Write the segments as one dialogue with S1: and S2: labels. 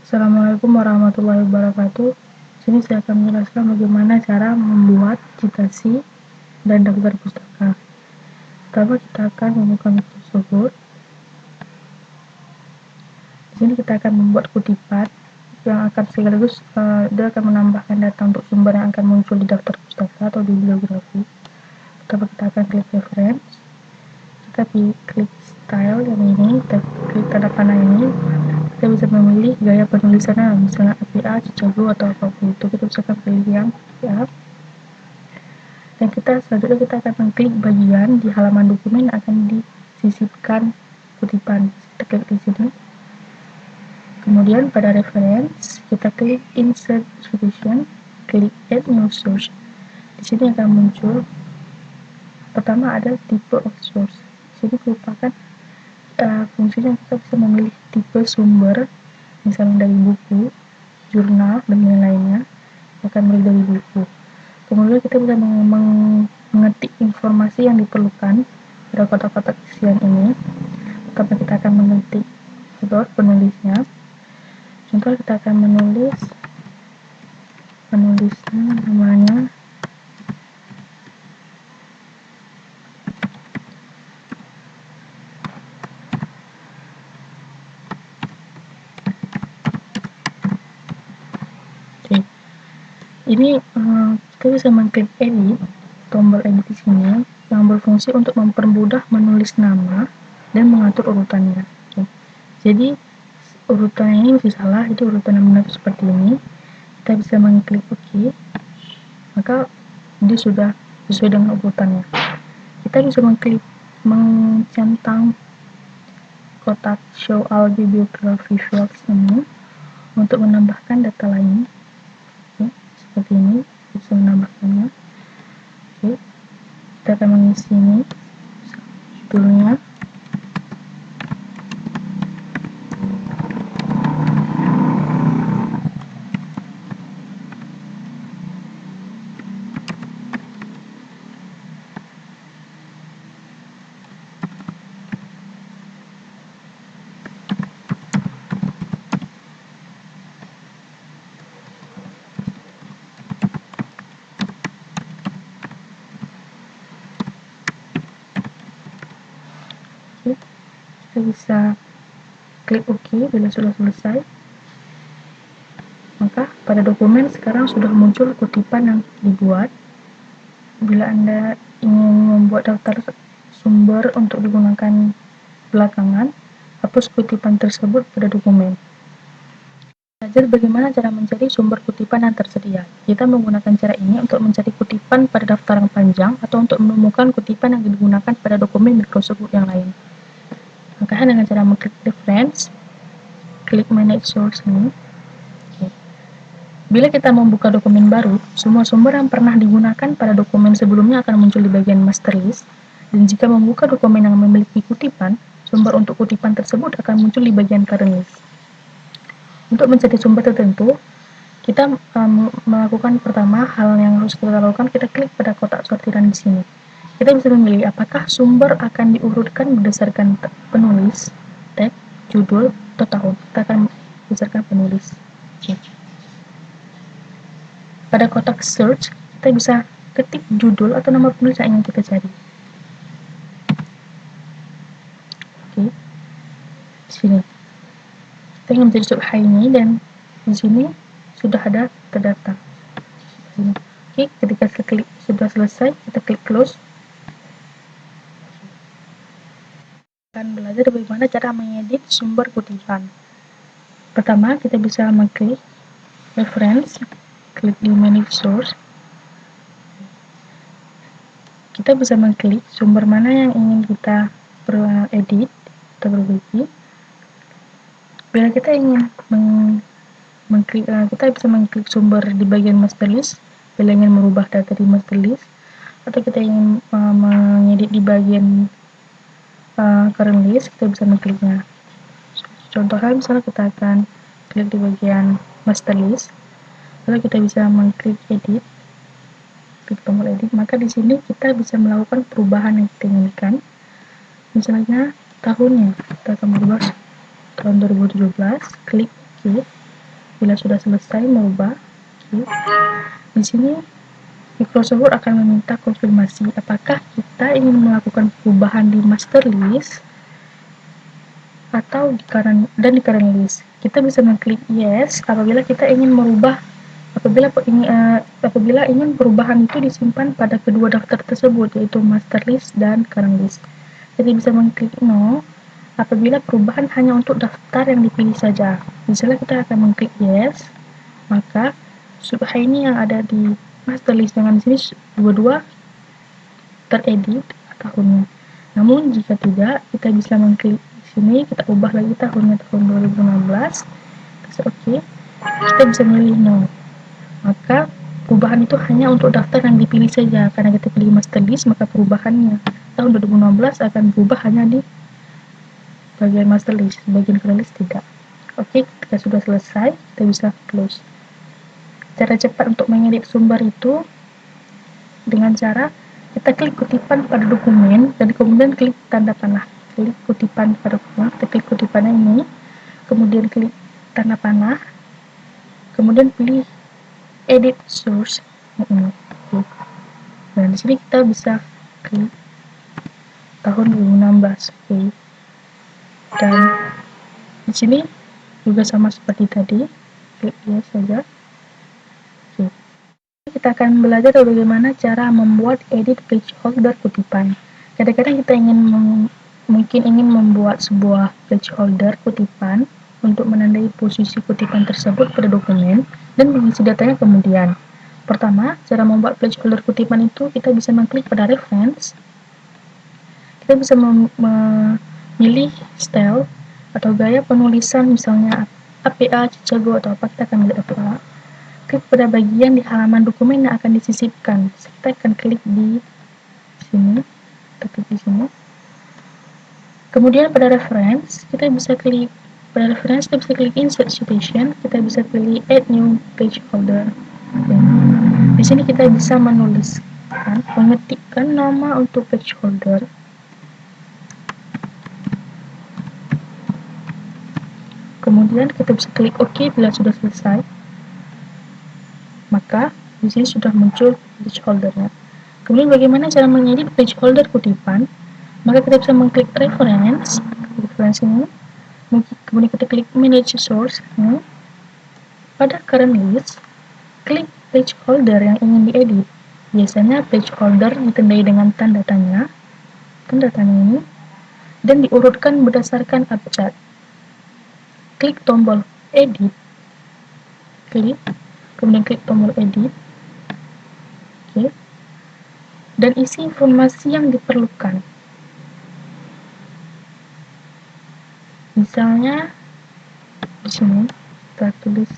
S1: Assalamualaikum warahmatullahi wabarakatuh. Di sini saya akan menjelaskan bagaimana cara membuat citasi dan daftar pustaka. Pertama, kita akan membuka web tersebut. Di sini kita akan membuat kutipan yang akan sekaligus dia akan menambahkan data untuk sumber yang akan muncul di daftar pustaka atau di bibliografi. Pertama, kita akan klik reference. Kita klik style yang ini, kita klik tanda panah ini. Kita bisa memilih gaya penulisannya, misalnya APA, Chicago, atau apapun itu. Kita bisa pilih yang APA. Dan selanjutnya kita akan mengklik bagian di halaman dokumen yang akan disisipkan kutipan. Kita klik di sini. Kemudian pada reference kita klik insert citation, klik add new source. Di sini akan muncul pertama ada type of source. Di sini merupakan fungsinya kita bisa memilih tipe sumber, misalnya dari buku, jurnal, dan lain-lainnya. Akan mulai dari buku. Kemudian kita bisa mengetik informasi yang diperlukan pada kotak-kotak isian ini. Pertama kita akan mengetik penulisnya. Contoh kita akan menulis penulisnya namanya ini kita bisa mengklik edit, tombol edit di sini yang berfungsi untuk mempermudah menulis nama dan mengatur urutannya. Jadi urutannya ini masih salah, jadi urutan yang benar seperti ini. Kita bisa mengklik OK, maka dia sudah sesuai dengan urutannya. Kita bisa mencentang kotak show all bibliography fields ini untuk menambahkan data lain. Seperti ini, bisa menambahkannya. Kita akan mengisi ini judulnya, kita bisa klik OK bila sudah selesai. Maka pada dokumen sekarang sudah muncul kutipan yang dibuat. Bila Anda ingin membuat daftar sumber untuk digunakan belakangan, hapus kutipan tersebut pada dokumen. Belajar bagaimana cara mencari sumber kutipan yang tersedia. Kita menggunakan cara ini untuk mencari kutipan pada daftar yang panjang atau untuk menemukan kutipan yang digunakan pada dokumen Microsoft yang lain. Maka dengan cara mengklik reference, klik manage source ini. Bila kita membuka dokumen baru, semua sumber yang pernah digunakan pada dokumen sebelumnya akan muncul di bagian master list, dan jika membuka dokumen yang memiliki kutipan, sumber untuk kutipan tersebut akan muncul di bagian current list. Untuk mencari sumber tertentu, kita melakukan pertama hal yang harus kita lakukan, kita klik pada kotak sortiran di sini. Kita bisa memilih apakah sumber akan diurutkan berdasarkan penulis, tag, judul, atau tahun. Kita akan berdasarkan penulis. Pada kotak search, kita bisa ketik judul atau nama penulis yang ingin kita cari. Di sini. Kita ingin mencari subhai ini dan di sini sudah ada terdata. Ketika kita klik sudah selesai, kita klik close. Akan belajar bagaimana cara mengedit sumber kutipan. Pertama, kita bisa mengklik reference, klik di manage source. Kita bisa mengklik sumber mana yang ingin kita edit atau perbaiki. Bila kita ingin kita bisa mengklik sumber di bagian master list bila ingin merubah data di master list, atau kita ingin mengedit di bagian current list, kita bisa mengkliknya. Contohnya misalnya kita akan klik di bagian master list, lalu kita bisa mengklik edit, klik tombol edit, maka di sini kita bisa melakukan perubahan yang kita inginkan. Misalnya tahunnya, kita akan merubah tahun 2017, klik OK. Bila sudah selesai merubah, di sini Microsoft Word akan meminta konfirmasi apakah kita ingin melakukan perubahan di master list atau di current list. Kita bisa mengklik yes apabila kita ingin merubah apabila ingin perubahan itu disimpan pada kedua daftar tersebut, yaitu master list dan current list. Jadi bisa mengklik no apabila perubahan hanya untuk daftar yang dipilih saja. Misalnya kita akan mengklik yes, maka ini yang ada di master list dengan sini dua-dua teredit tahunnya. Namun jika tidak, kita bisa mengklik di sini, kita ubah lagi tahunnya tahun 2016. Terus oke, kita bisa milih no. Maka perubahan itu hanya untuk daftar yang dipilih saja. Karena kita pilih master list, maka perubahannya tahun 2016 akan berubah hanya di bagian master list, bagian current list tidak. Oke, ketika sudah selesai, kita bisa close. Cara cepat untuk mengedit sumber itu dengan cara kita klik kutipan pada dokumen dan kemudian klik tanda panah. Klik kutipan pada dokumen, kita klik kutipannya ini, kemudian klik tanda panah, kemudian pilih edit source ini. Dan di sini kita bisa klik tahun 2016. Oke. Dan di sini juga sama seperti tadi, klik yes saja. Oke. Kita akan belajar bagaimana cara membuat edit placeholder kutipan. Kadang-kadang kita mungkin ingin membuat sebuah placeholder kutipan untuk menandai posisi kutipan tersebut pada dokumen dan mengisi datanya kemudian. Pertama, cara membuat placeholder kutipan itu kita bisa mengklik pada reference. Kita bisa memilih style atau gaya penulisan, misalnya APA, Chicago, atau apa, kita akan milih APA. Klik pada bagian di halaman dokumen yang akan disisipkan. Kita akan klik di sini. Kita klik di sini. Kemudian pada reference, kita bisa klik pada reference, kita bisa klik insert citation. Kita bisa pilih add new placeholder. Di sini kita bisa mengetikkan nama untuk placeholder. Kemudian kita bisa klik OK bila sudah selesai. Maka di sini sudah muncul placeholdernya. Kemudian bagaimana cara mengedit placeholder kutipan? Maka kita bisa mengklik reference ini. Kemudian kita klik manage source. Pada current list, klik placeholder yang ingin diedit. Biasanya placeholder ditandai dengan tanda tanya ini, dan diurutkan berdasarkan abjad. Klik tombol edit. Kemudian klik tombol edit. Oke. Dan isi informasi yang diperlukan. Misalnya di sini kita tulis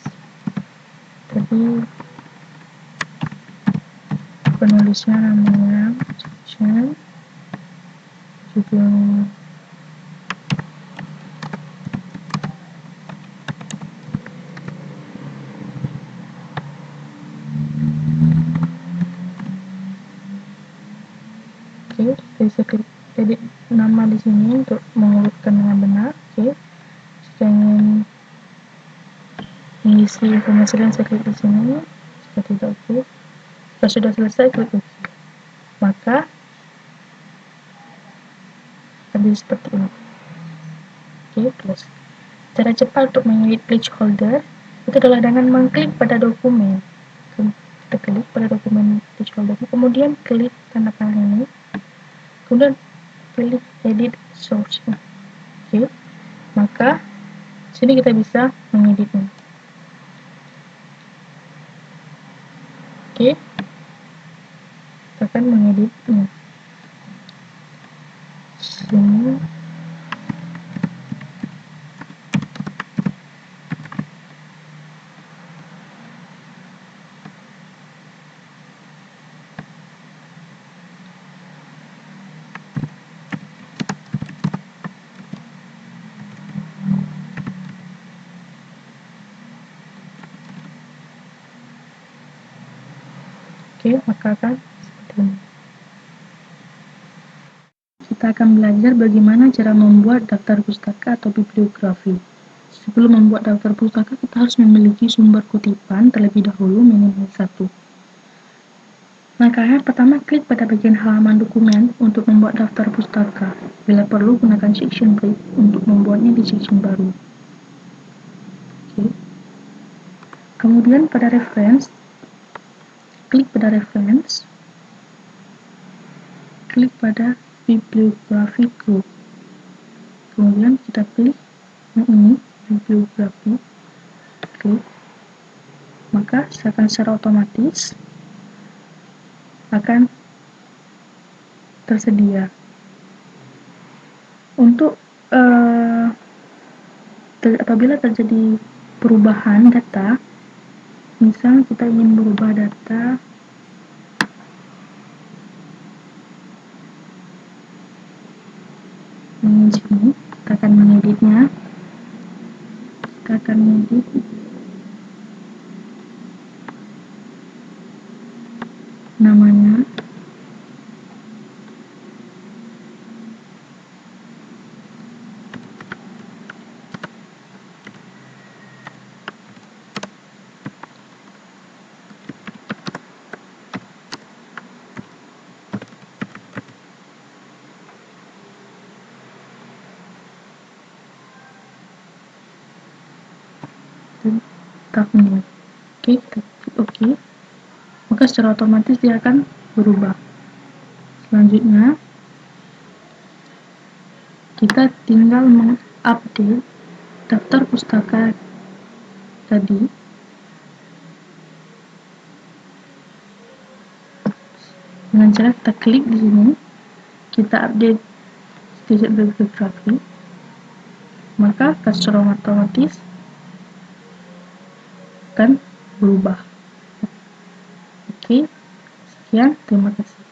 S1: tadi penulisnya namanya judul kita bisa klik edit nama di sini untuk mengurutkan dengan benar. Oke. Jika ingin mengisi informasi lain, saya klik di sini. Jika tidak, oke. Jika sudah selesai, klik OK. Maka jadi seperti ini. Oke, terus cara cepat untuk mengedit placeholder itu adalah dengan mengklik pada dokumen. Kita klik pada dokumen placeholder, kemudian klik tanda panah ini, kemudian pilih edit source. Oke, maka sini kita bisa mengeditnya. Oke, kita akan mengeditnya. Sini maka akan seperti ini. Kita akan belajar bagaimana cara membuat daftar pustaka atau bibliografi. Sebelum membuat daftar pustaka, kita harus memiliki sumber kutipan terlebih dahulu minimal 1. Langkah yang pertama, klik pada bagian halaman dokumen untuk membuat daftar pustaka. Bila perlu, gunakan section break untuk membuatnya di section baru. Oke. Kemudian pada reference, klik pada reference, klik pada bibliografi group. Kemudian kita pilih yang ini, bibliografi. Klik. Maka secara otomatis akan tersedia. Untuk apabila terjadi perubahan data, misal kita ingin merubah data di sini, kita akan mengeditnya. Kita akan mengedit namanya, dan tahunnya. Oke, kita klik OK. Maka secara otomatis dia akan berubah. Selanjutnya, kita tinggal mengupdate daftar pustaka tadi dengan cara kita klik di sini, kita update digit bibliografi, maka secara otomatis akan berubah. Oke, sekian, terima kasih.